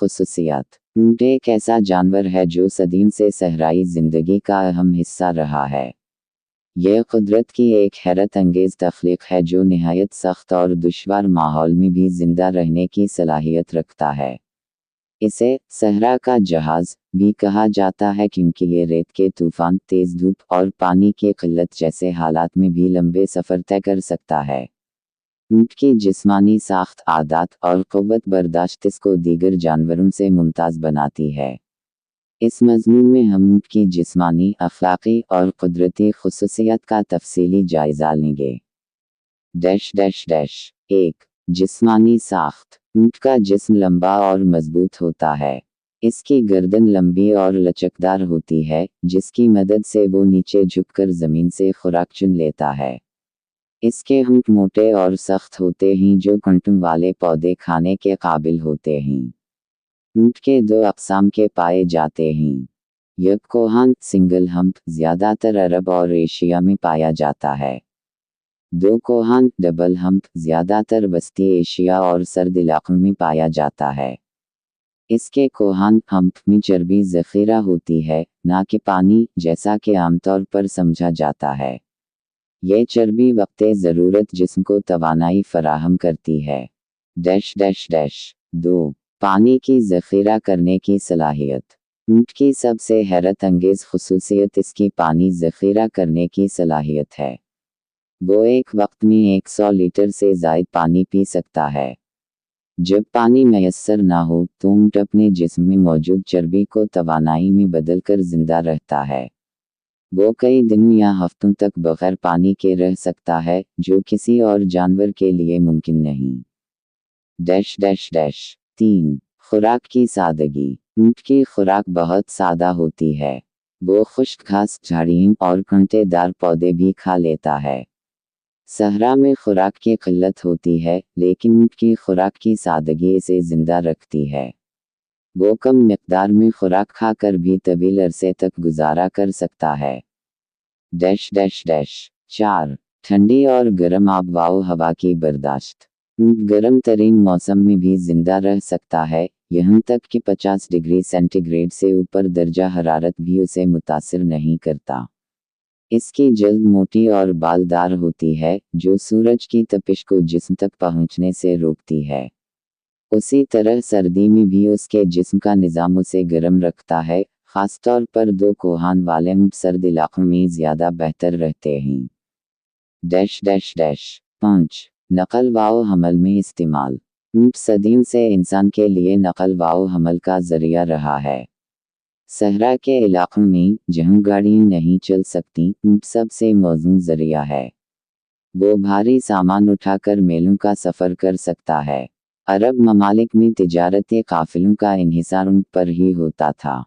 खुसूसियात। ऊंट एक ऐसा जानवर है जो सदियों से सहराई जिंदगी का अहम हिस्सा रहा है। यह कुदरत की एक हैरत अंगेज तख्लीक है जो निहायत सख्त और दुश्वार माहौल में भी जिंदा रहने की सलाहियत रखता है। इसे सहरा का जहाज भी कहा जाता है क्योंकि ये रेत के तूफान, तेज धूप और पानी की किल्लत जैसे हालात में भी लंबे सफ़र तय कर सकता है। ऊंट की जिस्मानी साख्त, आदत और क़ुव्वत बर्दाश्त इसको दीगर जानवरों से मुमताज़ बनाती है। इस मज़मून में हम ऊंट की जिस्मानी, अखलाक़ी और कुदरती खुसूसियत का तफसीली जायज़ा लेंगे। एक, जिस्मानी साख्त। ऊंट का जिस्म लंबा और मजबूत होता है। इसकी गर्दन लंबी और लचकदार होती है, जिसकी मदद से वो नीचे झुककर ज़मीन से खुराक चुन लेता है। इसके होंठ मोटे और सख्त होते हैं जो कांटों वाले पौधे खाने के काबिल होते हैं। ऊंट के दो अक़साम के पाए जाते हैं। एक कोहान, सिंगल हम्प, ज़्यादातर अरब और एशिया में पाया जाता है। दो कोहान, डबल हम्प, ज़्यादातर वस्ती एशिया और सर्द इलाक़ों में पाया जाता है। इसके कोहान हम्प में चर्बी ज़ख़ीरा होती है, ना कि पानी, जैसा कि आमतौर पर समझा जाता है। ये चर्बी वक़्ते ज़रूरत जिस्म को तवानाई फ़राहम करती है। 2. पानी की ज़ख़ीरा करने की सलाहियत। ऊंट की सबसे हैरत अंगेज़ खुसूसियत इसकी पानी ज़ख़ीरा करने की सलाहियत है। वो एक वक्त में 100 लीटर से ज़ायद पानी पी सकता है। जब पानी मैसर ना हो तो ऊंट अपने जिस्म में मौजूद चर्बी को तवानाई में बदलकर ज़िंदा रहता है। वो कई दिनों या हफ्तों तक बग़ैर पानी के रह सकता है, जो किसी और जानवर के लिए मुमकिन नहीं। 3. खुराक की सादगी। ऊंट की खुराक बहुत सादा होती है। वो खुश्क घास, झाड़ियों और कांटेदार पौधे भी खा लेता है। सहरा में खुराक की किल्लत होती है, लेकिन ऊंट की खुराक की सादगी इसे जिंदा रखती है। वो कम मिक़दार में खुराक खाकर भी तवील अरसे तक गुजारा कर सकता है। 4. ठंडी और गर्म आबो हवा की बर्दाश्त। ऊंट गर्म तरीन मौसम में भी जिंदा रह सकता है, यहाँ तक कि 50 डिग्री सेंटीग्रेड से ऊपर दर्जा हरारत भी उसे मुतासिर नहीं करता। इसकी जल्द मोटी और बालदार होती है, जो सूरज की तपिश को जिस्म तक पहुंचने से रोकती है। उसी तरह सर्दी में भी उसके जिस्म का निज़ाम उसे गर्म रखता है, ख़ासतौर पर दो कोहान वाले ऊंट सर्द इलाक़ों में ज़्यादा बेहतर रहते हैं। 5. नक़ल व हमल में इस्तेमाल। ऊंट सदियों से इंसान के लिए नक़ल व हमल का ज़रिया रहा है। सहरा के इलाक़ों में, जहाँ गाड़ियाँ नहीं चल सकती, ऊंट सबसे मौज़ून ज़रिया है। वो भारी सामान उठाकर मीलों का सफ़र कर सकता है। अरब ममालिक में तिजारती काफ़िलों का इन्हिसार ऊंट पर ही होता था।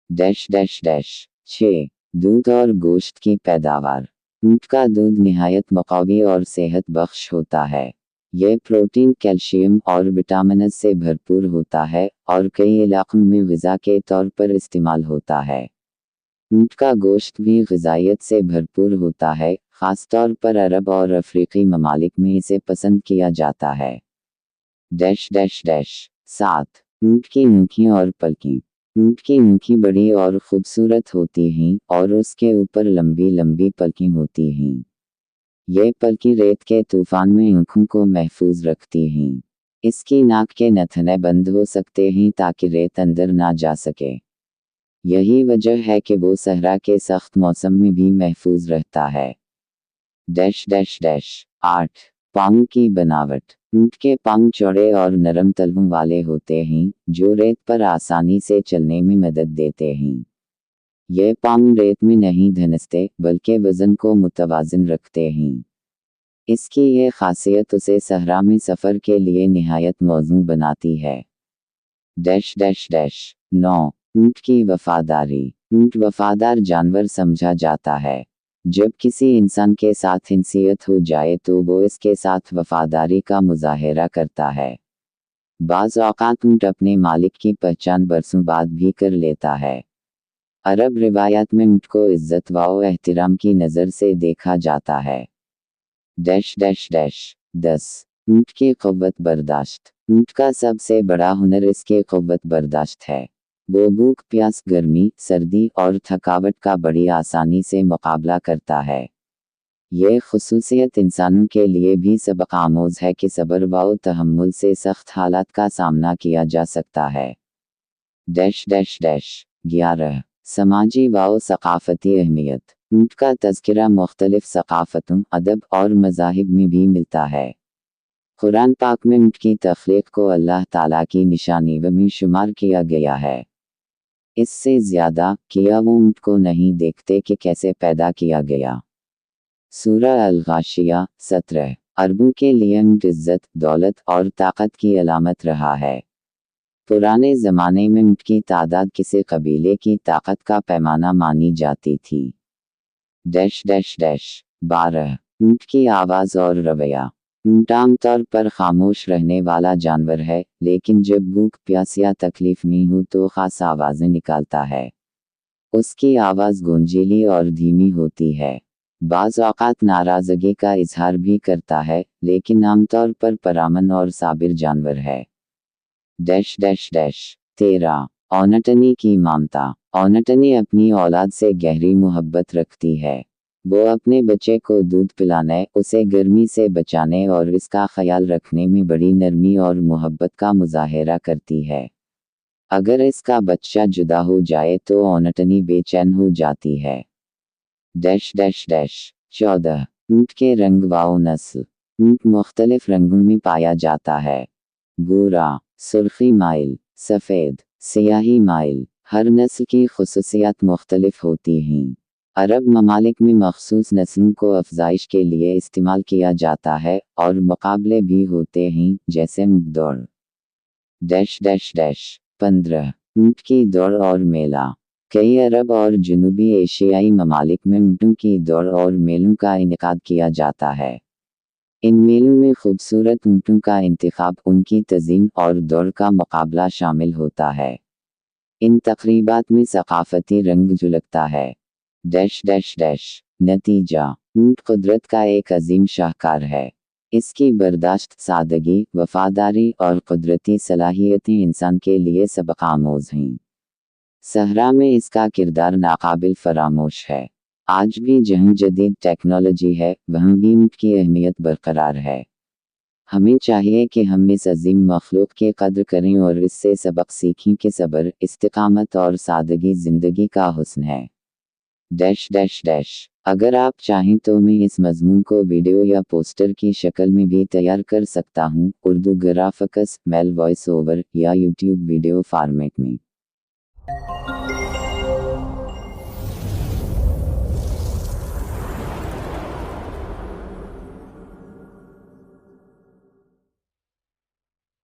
6. दूध और गोश्त की पैदावार। ऊंट का दूध निहायत मुक़वी और सेहत बख्श होता है। यह प्रोटीन, कैल्शियम और विटामिन से भरपूर होता है और कई इलाक़ों में ग़िज़ा के तौर पर इस्तेमाल होता है। ऊंट का गोश्त भी ग़िज़ाइयत से भरपूर होता है, ख़ासतौर पर अरब और अफ्रीकी ममालिक में इसे पसंद किया जाता है। 7. ऊंट की ऊँखें और पलकें। ऊंट की ऊँखें बड़ी और ख़ूबसूरत होती हैं और उसके ऊपर लंबी लंबी पलकें होती हैं। ये पलकें रेत के तूफ़ान में आँखों को महफूज रखती हैं। इसकी नाक के नथने बंद हो सकते हैं ताकि रेत अंदर ना जा सके। यही वजह है कि वो सहरा के सख्त मौसम में भी महफूज रहता है। 8. पाँव की बनावट। ऊंट के पाँव चौड़े और नरम तलवों वाले होते हैं, जो रेत पर आसानी से चलने में मदद देते हैं। ये पाँव रेत में नहीं धंसते, बल्कि वज़न को मुतवाज़िन रखते हैं। इसकी ये खासियत उसे सहरा में सफ़र के लिए निहायत मौज़ून बनाती है। 9. ऊंट की वफ़ादारी। ऊंट वफ़ादार जानवर समझा जाता है। जब किसी इंसान के साथ इंसियत हो जाए तो वो इसके साथ वफ़ादारी का मुज़ाहिरा करता है। बाज़ औक़ात ऊंट अपने मालिक की पहचान बरसों बाद भी कर लेता है। अरब रिवायात में ऊंट को इज़्ज़त व एहतिराम की नज़र से देखा जाता है। 10. ऊंट की क़ुव्वत बर्दाश्त। ऊंट का सबसे बड़ा हुनर इसके क़ुव्वत बर्दाश्त है। वो भूख, प्यास, गर्मी, सर्दी और थकावट का बड़ी आसानी से मुकाबला करता है। ये ख़ुसूसियत इंसानों के लिए भी सबक आमोज़ है कि सब्र व तहम्मुल से सख्त हालात का सामना किया जा सकता है। 11 समाजी व सक़ाफ़ती अहमियत। ऊंट का तज़किरा मुख्तलिफ़ सक़ाफ़तों, अदब और मज़ाहिब में भी मिलता है। कुरान पाक में ऊंट की तख़लीक़ को अल्लाह ताला की निशानी में शुमार किया गया है। इससे ज़्यादा किया वो ऊंट को नहीं देखते कि कैसे पैदा किया गया। सूरह अल-गाशिया 17। अरबों के लिए ऊंट इज़्ज़त, दौलत और ताकत की अलामत रहा है। पुराने ज़माने में ऊंट की तादाद किसी कबीले की ताकत का पैमाना मानी जाती थी। 12 ऊंट की आवाज़ और रवैया। ऊंट आमतौर पर खामोश रहने वाला जानवर है, लेकिन जब भूख, प्यास या तकलीफ में हो तो ख़ास आवाज़ें निकालता है। उसकी आवाज़ गूंजीली और धीमी होती है। बाज़ औक़ात नाराज़गी का इज़हार भी करता है, लेकिन आमतौर पर पुरअमन और साबिर जानवर है। 13 औनटनी की ममता। औनटनी अपनी औलाद से गहरी मोहब्बत रखती है। वो अपने बच्चे को दूध पिलाने, उसे गर्मी से बचाने और इसका ख्याल रखने में बड़ी नरमी और मोहब्बत का मुज़ाहिरा करती है। अगर इसका बच्चा जुदा हो जाए तो औनटनी बेचैन हो जाती है। 14 ऊंट के रंग व नस्ल। ऊंट मुख्तलिफ रंगों में पाया जाता है। भूरा, सुर्खी माइल, सफ़ेद, सियाही माइल। हर नस्ल की खुसूसियात मुख्तलिफ होती हैं। अरब ममालिक में मखसूस नस्लों को अफजाइश के लिए इस्तेमाल किया जाता है और मुकाबले भी होते हैं, जैसे ऊंट दौड़। 15 ऊंट की दौड़ और मेला। कई अरब और जनूबी एशियाई ममालिक में ऊंटों की दौड़ और मेलों का इनेकाद किया जाता है। इन मेलों में खूबसूरत ऊंटों का इंतखाब, उनकी तज़ीम और दौड़ का मुकाबला शामिल होता है। इन तक़रीबात में सक़ाफ़ती रंग झलकता है। नतीजा। ऊंट कुदरत का एक अजीम शाहकार है। इसकी बर्दाश्त, सादगी, वफ़ादारी और कुदरती सलाहियतें इंसान के लिए सबक आमोज़ हैं। सहरा में इसका किरदार नाकाबिल फरामोश है। आज भी जहाँ जदीद टेक्नोलॉजी है, वहाँ भी ऊंट की अहमियत बरकरार है। हमें चाहिए कि हम इस अजीम मखलूक की कद्र करें और इससे सबक सीखें कि सब्र, इस्तिकामत और सादगी ज़िंदगी का हुस्न है। अगर आप चाहें तो मैं इस मज़मून को वीडियो या पोस्टर की शक्ल में भी तैयार कर सकता हूँ, Urdu graphics, male voice over या यूट्यूब वीडियो फॉर्मेट में।